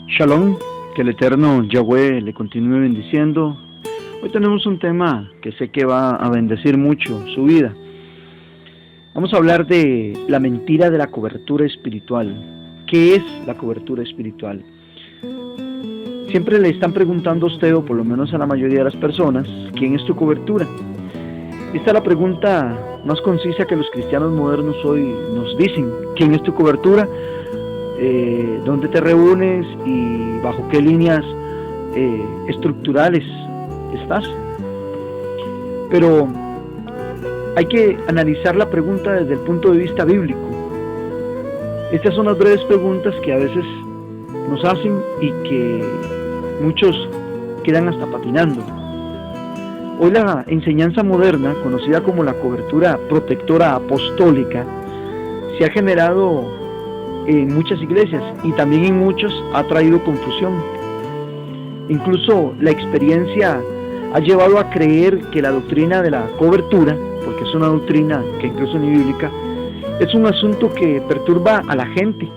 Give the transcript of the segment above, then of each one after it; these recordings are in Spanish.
Shalom, que el eterno Yahweh le continúe bendiciendo. Hoy tenemos un tema que sé que va a bendecir mucho su vida. Vamos a hablar de la mentira de la cobertura espiritual. ¿Qué es la cobertura espiritual? Siempre le están preguntando a usted, o por lo menos a la mayoría de las personas, ¿quién es tu cobertura? Esta es la pregunta más concisa que los cristianos modernos hoy nos dicen. ¿Quién es tu cobertura? ¿Dónde te reúnes y bajo qué líneas estructurales estás? Pero hay que analizar la pregunta desde el punto de vista bíblico. Estas son las breves preguntas que a veces nos hacen y que muchos quedan hasta patinando. Hoy la enseñanza moderna, conocida como la cobertura protectora apostólica, se ha generado en muchas iglesias y también en muchos ha traído confusión. Incluso la experiencia ha llevado a creer que la doctrina de la cobertura, porque es una doctrina que incluso ni bíblica, es un asunto que perturba a la gente.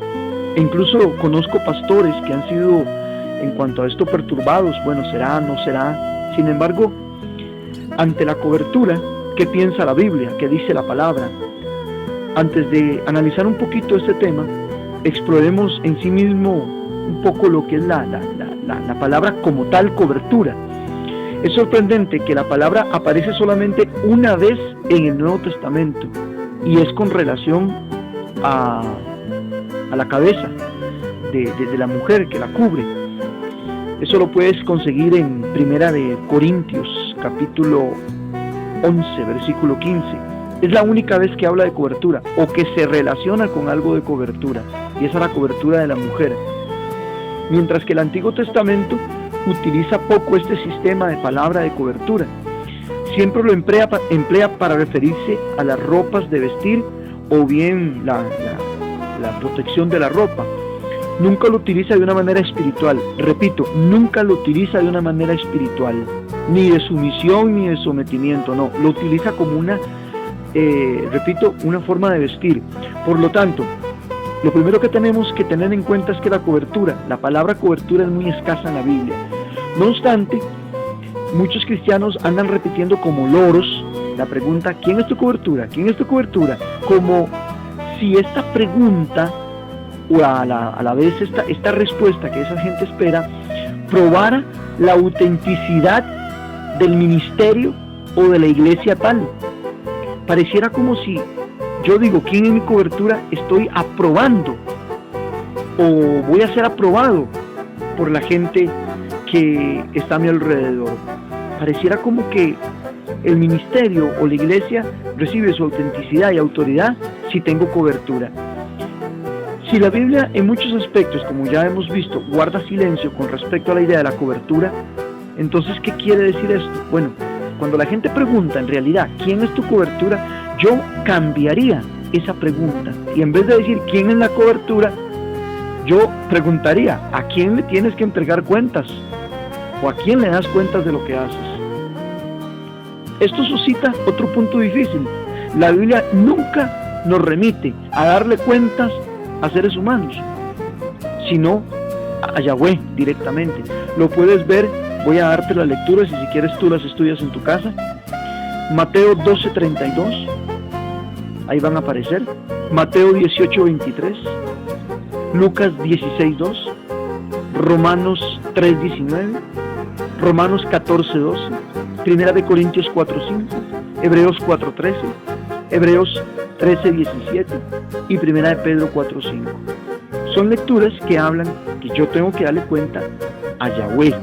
E incluso conozco pastores que han sido en cuanto a esto perturbados. Bueno, será, no será. Sin embargo, ante la cobertura, ¿qué piensa la Biblia? ¿Qué dice la palabra? Antes de analizar un poquito este tema, exploremos en sí mismo un poco lo que es la palabra como tal, cobertura. Es sorprendente que la palabra aparece solamente una vez en el Nuevo Testamento y es con relación a la cabeza de la mujer que la cubre. Eso lo puedes conseguir en Primera de Corintios, capítulo 11, versículo 15. Es la única vez que habla de cobertura o que se relaciona con algo de cobertura, y esa es la cobertura de la mujer. Mientras que el Antiguo Testamento utiliza poco este sistema de palabra de cobertura. Siempre lo emplea para referirse a las ropas de vestir o bien la protección de la ropa. Nunca lo utiliza de una manera espiritual. Repito, nunca lo utiliza de una manera espiritual, ni de sumisión ni de sometimiento, no. Lo utiliza como una forma de vestir. Por lo tanto, lo primero que tenemos que tener en cuenta es que la palabra cobertura es muy escasa en la Biblia. No obstante, muchos cristianos andan repitiendo como loros la pregunta, ¿quién es tu cobertura? ¿Quién es tu cobertura? Como si esta pregunta, o a la vez esta respuesta que esa gente espera, probara la autenticidad del ministerio o de la iglesia tal. Pareciera como si yo digo, ¿quién es mi cobertura? Estoy aprobando o voy a ser aprobado por la gente que está a mi alrededor. Pareciera como que el ministerio o la iglesia recibe su autenticidad y autoridad si tengo cobertura. Si la Biblia en muchos aspectos, como ya hemos visto, guarda silencio con respecto a la idea de la cobertura, entonces, ¿qué quiere decir esto? Bueno, cuando la gente pregunta en realidad, ¿quién es tu cobertura? Yo cambiaría esa pregunta y en vez de decir ¿quién es la cobertura?, yo preguntaría ¿a quién le tienes que entregar cuentas? ¿O a quién le das cuentas de lo que haces? Esto suscita otro punto difícil. La Biblia nunca nos remite a darle cuentas a seres humanos, sino a Yahweh directamente. Lo puedes ver, voy a darte las lecturas y si quieres tú las estudias en tu casa. Mateo 12:32, ahí van a aparecer. Mateo 18:23, Lucas 16:2, Romanos 3:19, Romanos 14:12, Primera de Corintios 4:5, Hebreos 4:13, Hebreos 13:17 y Primera de Pedro 4:5. Son lecturas que hablan que yo tengo que darle cuenta a Yahweh,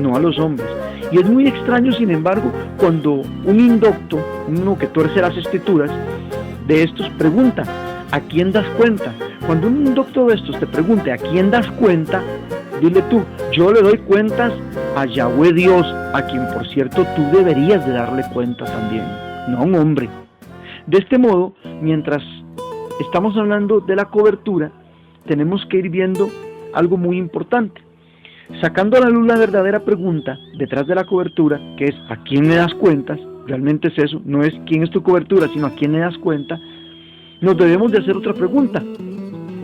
no a los hombres. Y es muy extraño, sin embargo, cuando un indocto, uno que tuerce las escrituras, de estos pregunta, ¿a quién das cuenta? Cuando un indocto de estos te pregunte, ¿a quién das cuenta? Dile tú, yo le doy cuentas a Yahweh Dios, a quien por cierto tú deberías de darle cuenta también, no a un hombre. De este modo, mientras estamos hablando de la cobertura, tenemos que ir viendo algo muy importante. Sacando a la luz la verdadera pregunta detrás de la cobertura, que es ¿a quién le das cuentas? Realmente es eso, no es quién es tu cobertura, sino a quién le das cuenta. Nos debemos de hacer otra pregunta.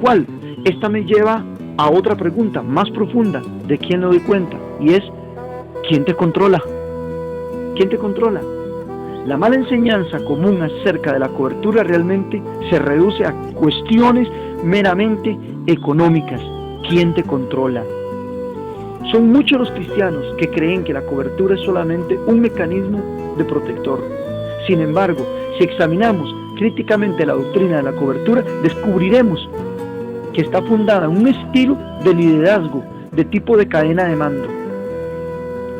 ¿Cuál? Esta me lleva a otra pregunta más profunda de quién me doy cuenta, y es: ¿quién te controla? ¿Quién te controla? La mala enseñanza común acerca de la cobertura realmente se reduce a cuestiones meramente económicas. ¿Quién te controla? Son muchos los cristianos que creen que la cobertura es solamente un mecanismo de protector. Sin embargo, si examinamos críticamente la doctrina de la cobertura, descubriremos que está fundada en un estilo de liderazgo de tipo de cadena de mando.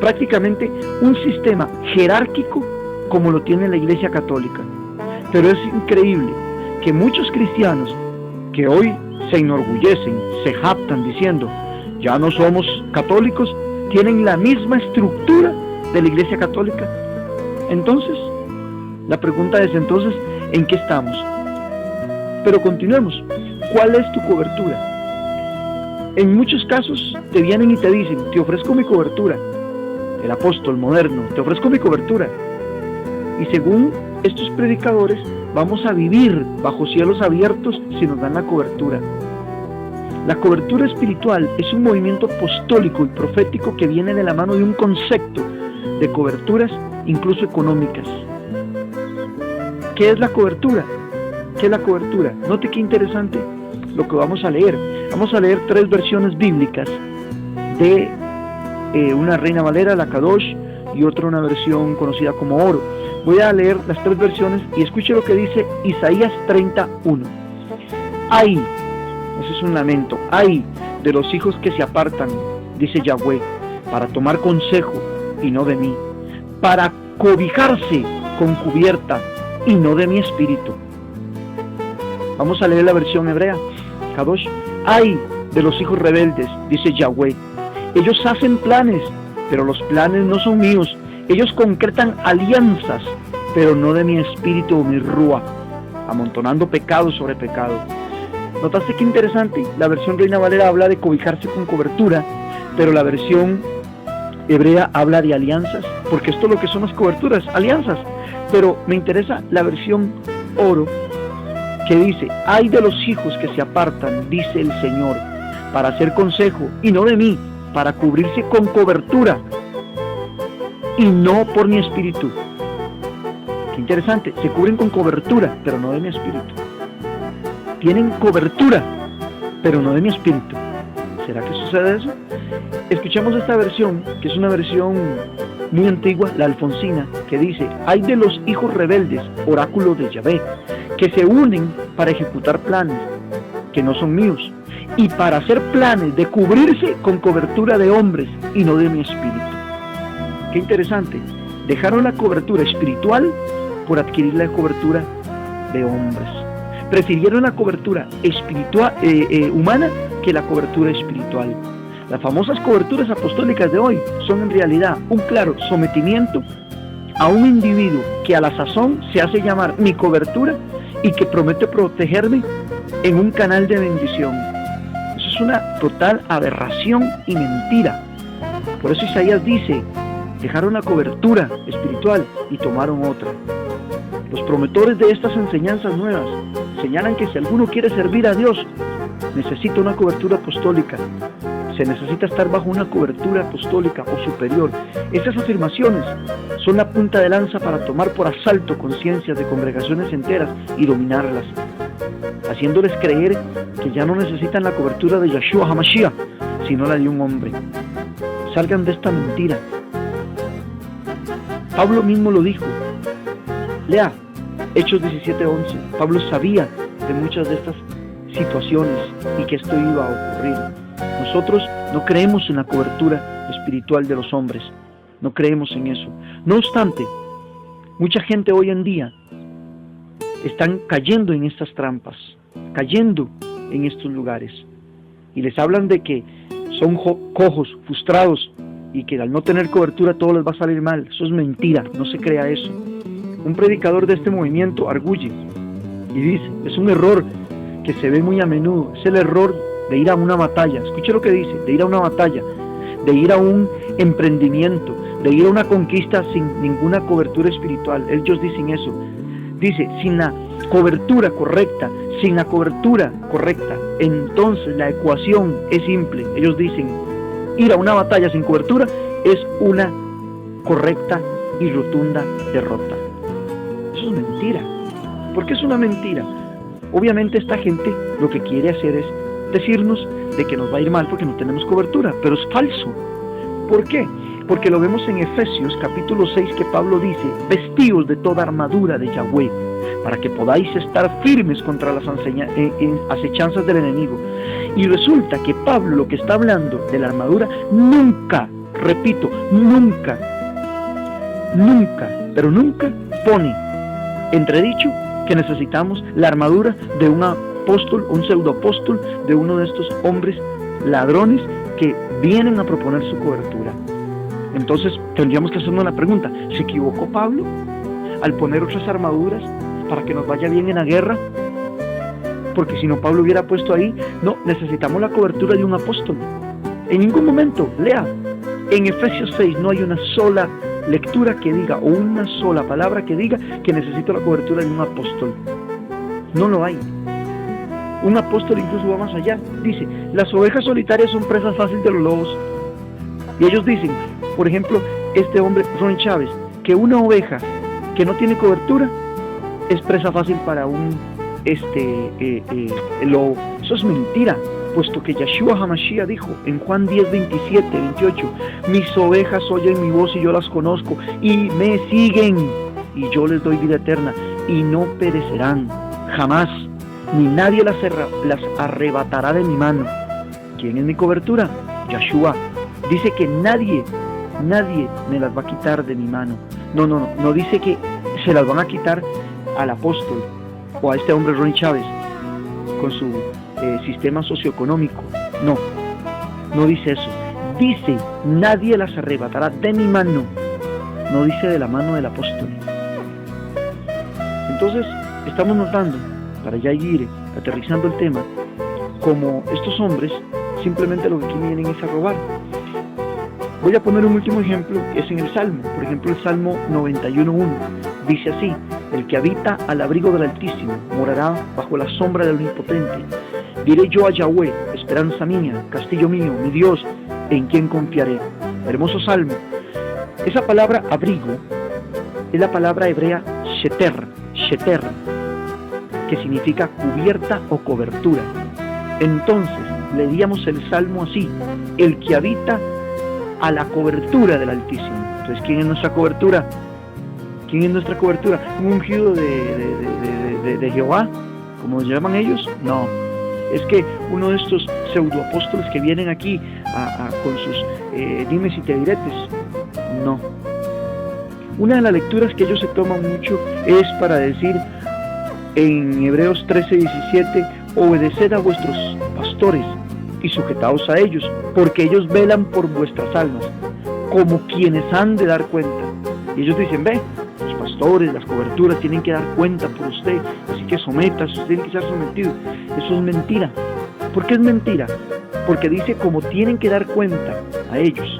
Prácticamente un sistema jerárquico como lo tiene la Iglesia Católica. Pero es increíble que muchos cristianos que hoy se enorgullecen, se jactan diciendo: ya no somos católicos, tienen la misma estructura de la Iglesia Católica. Entonces, la pregunta es: entonces, ¿en qué estamos? Pero continuemos. ¿Cuál es tu cobertura? En muchos casos te vienen y te dicen: te ofrezco mi cobertura. El apóstol moderno: te ofrezco mi cobertura. Y según estos predicadores, vamos a vivir bajo cielos abiertos si nos dan la cobertura. La cobertura espiritual es un movimiento apostólico y profético que viene de la mano de un concepto de coberturas, incluso económicas. ¿Qué es la cobertura? ¿Qué es la cobertura? Note qué interesante lo que vamos a leer. Vamos a leer 3 versiones bíblicas de una Reina Valera, la Kadosh, y otra una versión conocida como Oro. Voy a leer las 3 versiones y escuche lo que dice Isaías 31. ¡Ay! Eso es un lamento. ¡Ay de los hijos que se apartan! Dice Yahweh, para tomar consejo y no de mí, para cobijarse con cubierta y no de mi espíritu. Vamos a leer la versión hebrea, Kadosh. ¡Ay de los hijos rebeldes! Dice Yahweh. Ellos hacen planes, pero los planes no son míos. Ellos concretan alianzas, pero no de mi espíritu o mi rúa, amontonando pecado sobre pecado. ¿Notaste qué interesante? La versión Reina Valera habla de cobijarse con cobertura, pero la versión hebrea habla de alianzas, porque esto es lo que son las coberturas, alianzas. Pero me interesa la versión Oro, que dice: ay de los hijos que se apartan, dice el Señor, para hacer consejo y no de mí, para cubrirse con cobertura y no por mi espíritu. Qué interesante, se cubren con cobertura, pero no de mi espíritu. Tienen cobertura, pero no de mi espíritu. ¿Será que sucede eso? Escuchemos esta versión, que es una versión muy antigua, la Alfonsina, que dice: hay de los hijos rebeldes, oráculo de Yahvé, que se unen para ejecutar planes que no son míos, y para hacer planes de cubrirse con cobertura de hombres y no de mi espíritu. Qué interesante, dejaron la cobertura espiritual por adquirir la cobertura de hombres. Prefirieron la cobertura espiritual, humana que la cobertura espiritual. Las famosas coberturas apostólicas de hoy son en realidad un claro sometimiento a un individuo que a la sazón se hace llamar mi cobertura y que promete protegerme en un canal de bendición. Eso es una total aberración y mentira. Por eso Isaías dice: dejaron la cobertura espiritual y tomaron otra. Los promotores de estas enseñanzas nuevas señalan que si alguno quiere servir a Dios, necesita una cobertura apostólica. Se necesita estar bajo una cobertura apostólica o superior. Estas afirmaciones son la punta de lanza para tomar por asalto conciencias de congregaciones enteras y dominarlas, haciéndoles creer que ya no necesitan la cobertura de Yeshua HaMashiach, sino la de un hombre. Salgan de esta mentira. Pablo mismo lo dijo. Lea Hechos 17:11. Pablo sabía de muchas de estas situaciones y que esto iba a ocurrir. Nosotros no creemos en la cobertura espiritual de los hombres, no creemos en eso. No obstante, mucha gente hoy en día están cayendo en estas trampas, cayendo en estos lugares, y les hablan de que son cojos, frustrados, y que al no tener cobertura todo les va a salir mal. Eso es mentira, no se crea eso. Un predicador de este movimiento arguye y dice: es un error que se ve muy a menudo, es el error de ir a una batalla. Escuche lo que dice: de ir a una batalla, de ir a un emprendimiento, de ir a una conquista sin ninguna cobertura espiritual. Ellos dicen eso. Dice: sin la cobertura correcta. Sin la cobertura correcta, entonces la ecuación es simple. Ellos dicen, ir a una batalla sin cobertura es una correcta y rotunda derrota. Eso es mentira. ¿Por qué es una mentira? Obviamente esta gente lo que quiere hacer es decirnos de que nos va a ir mal porque no tenemos cobertura, pero es falso. ¿Por qué? Porque lo vemos en Efesios capítulo 6 que Pablo dice, vestíos de toda armadura de Yahweh, para que podáis estar firmes contra las acechanzas del enemigo. Y resulta que Pablo lo que está hablando de la armadura nunca, repito, nunca, pero nunca pone entredicho que necesitamos la armadura de un apóstol, un pseudoapóstol, de uno de estos hombres ladrones que vienen a proponer su cobertura. Entonces tendríamos que hacernos la pregunta, ¿se equivocó Pablo al poner otras armaduras para que nos vaya bien en la guerra? Porque si no, Pablo hubiera puesto ahí, no, necesitamos la cobertura de un apóstol. En ningún momento, lea, en Efesios 6 no hay una sola lectura que diga, o una sola palabra que diga que necesito la cobertura de un apóstol. No lo hay. Un apóstol incluso va más allá. Dice, las ovejas solitarias son presas fáciles de los lobos. Y ellos dicen, por ejemplo, este hombre, Ron Chávez, que una oveja que no tiene cobertura es presa fácil para un lobo. Eso es mentira, puesto que Yeshua HaMashiach dijo en Juan 10, 27, 28, mis ovejas oyen mi voz y yo las conozco y me siguen y yo les doy vida eterna y no perecerán jamás, ni nadie las arrebatará de mi mano. ¿Quién es mi cobertura? Yeshua. Dice que nadie me las va a quitar de mi mano. No dice que se las van a quitar al apóstol o a este hombre Ronnie Chávez con su sistema socioeconómico. No dice eso. Dice, nadie las arrebatará de mi mano. No dice de la mano del apóstol. Entonces, estamos notando, para ya ir aterrizando el tema, como estos hombres simplemente lo que quieren es a robar. Voy a poner un último ejemplo, es en el Salmo. Por ejemplo, el Salmo 91.1 dice así, el que habita al abrigo del Altísimo morará bajo la sombra del Omnipotente. Diré yo a Yahweh, esperanza mía, castillo mío, mi Dios, en quien confiaré. Hermoso Salmo. Esa palabra abrigo es la palabra hebrea sheter, que significa cubierta o cobertura. Entonces, leíamos el Salmo así, el que habita a la cobertura del Altísimo. Entonces, ¿quién es nuestra cobertura? ¿Quién es nuestra cobertura? ¿Un ungido de Jehová, como se llaman ellos? No, es que uno de estos pseudoapóstoles que vienen aquí con sus dimes y te diretes. No. Una de las lecturas que ellos se toman mucho es para decir en Hebreos 13:17, obedeced a vuestros pastores y sujetaos a ellos, porque ellos velan por vuestras almas, como quienes han de dar cuenta. Y ellos dicen, ve, los pastores, las coberturas tienen que dar cuenta por usted, así que sometas, usted tiene que ser sometido. Eso es mentira. ¿Por qué es mentira? Porque dice como tienen que dar cuenta a ellos.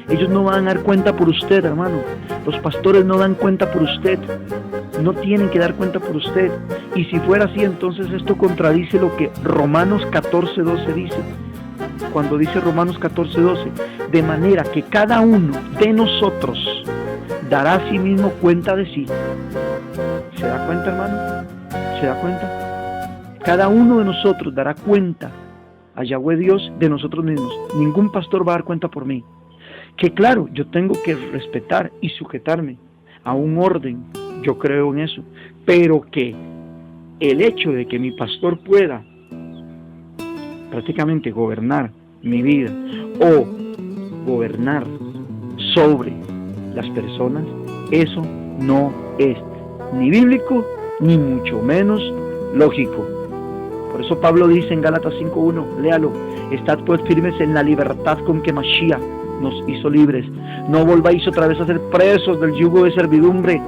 Ellos no van a dar cuenta por usted, hermano. Los pastores no dan cuenta por usted. No tienen que dar cuenta por usted. Y si fuera así, entonces esto contradice lo que Romanos 14:12 dice. Cuando dice Romanos 14:12, de manera que cada uno de nosotros dará a sí mismo cuenta de sí. ¿Se da cuenta, hermano? ¿Se da cuenta? Cada uno de nosotros dará cuenta a Yahweh Dios de nosotros mismos. Ningún pastor va a dar cuenta por mí. Que claro, yo tengo que respetar y sujetarme a un orden. Yo creo en eso. Pero que el hecho de que mi pastor pueda prácticamente gobernar mi vida o gobernar sobre las personas, eso no es ni bíblico ni mucho menos lógico. Por eso Pablo dice en Gálatas 5:1, léalo, estad pues firmes en la libertad con que Mashiach nos hizo libres, no volváis otra vez a ser presos del yugo de servidumbre.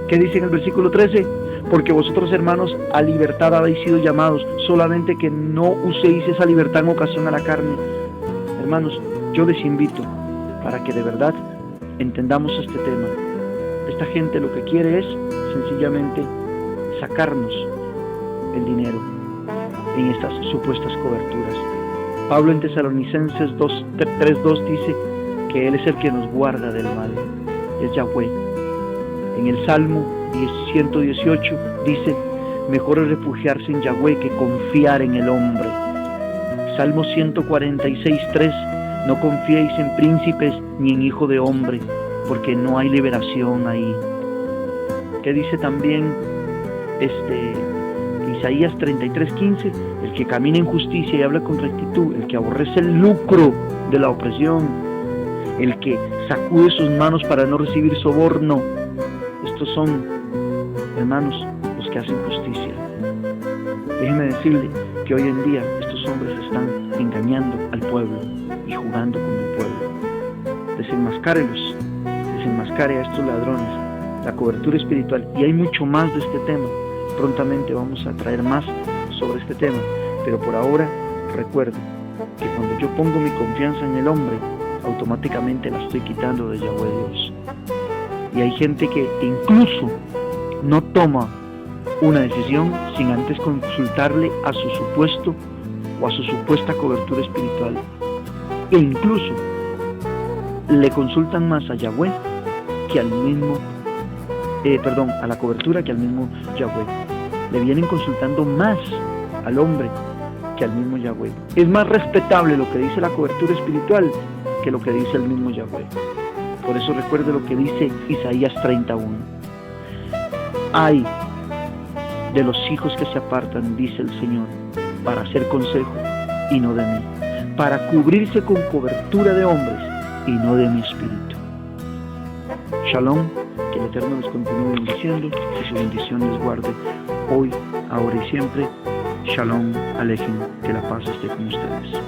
¿Qué dice en el versículo 13? Porque vosotros, hermanos, a libertad habéis sido llamados, solamente que no uséis esa libertad en ocasión a la carne. Hermanos, yo les invito para que de verdad entendamos este tema. Esta gente lo que quiere es sencillamente sacarnos el dinero en estas supuestas coberturas. Pablo en Tesalonicenses 3:2 dice que Él es el que nos guarda del mal, es Yahweh. En el Salmo 118 dice: mejor es refugiarse en Yahweh que confiar en el hombre. Salmo 146:3: no confiéis en príncipes ni en hijo de hombre, porque no hay liberación ahí. ¿Qué dice también Isaías 33:15? El que camina en justicia y habla con rectitud, el que aborrece el lucro de la opresión, el que sacude sus manos para no recibir soborno. Estos son, hermanos, los que hacen justicia. Déjeme decirle que hoy en día estos hombres están engañando al pueblo y jugando con el pueblo. Desenmascárelos, desenmascare a estos ladrones, la cobertura espiritual. Y hay mucho más de este tema. Prontamente vamos a traer más sobre este tema, pero por ahora recuerde que cuando yo pongo mi confianza en el hombre, automáticamente la estoy quitando de Yahweh Dios. Y hay gente que incluso no toma una decisión sin antes consultarle a su supuesto o a su supuesta cobertura espiritual, e incluso le consultan más a Yahweh que al mismo a la cobertura que al mismo Yahweh. Le vienen consultando más al hombre que al mismo Yahweh. Es más respetable lo que dice la cobertura espiritual que lo que dice el mismo Yahweh. Por eso recuerde lo que dice Isaías 31. Ay de los hijos que se apartan, dice el Señor, para hacer consejo y no de mí, para cubrirse con cobertura de hombres y no de mi espíritu. Shalom, que el Eterno les continúe bendiciendo y su bendición les guarde hoy, ahora y siempre. Shalom Aleichem, que la paz esté con ustedes.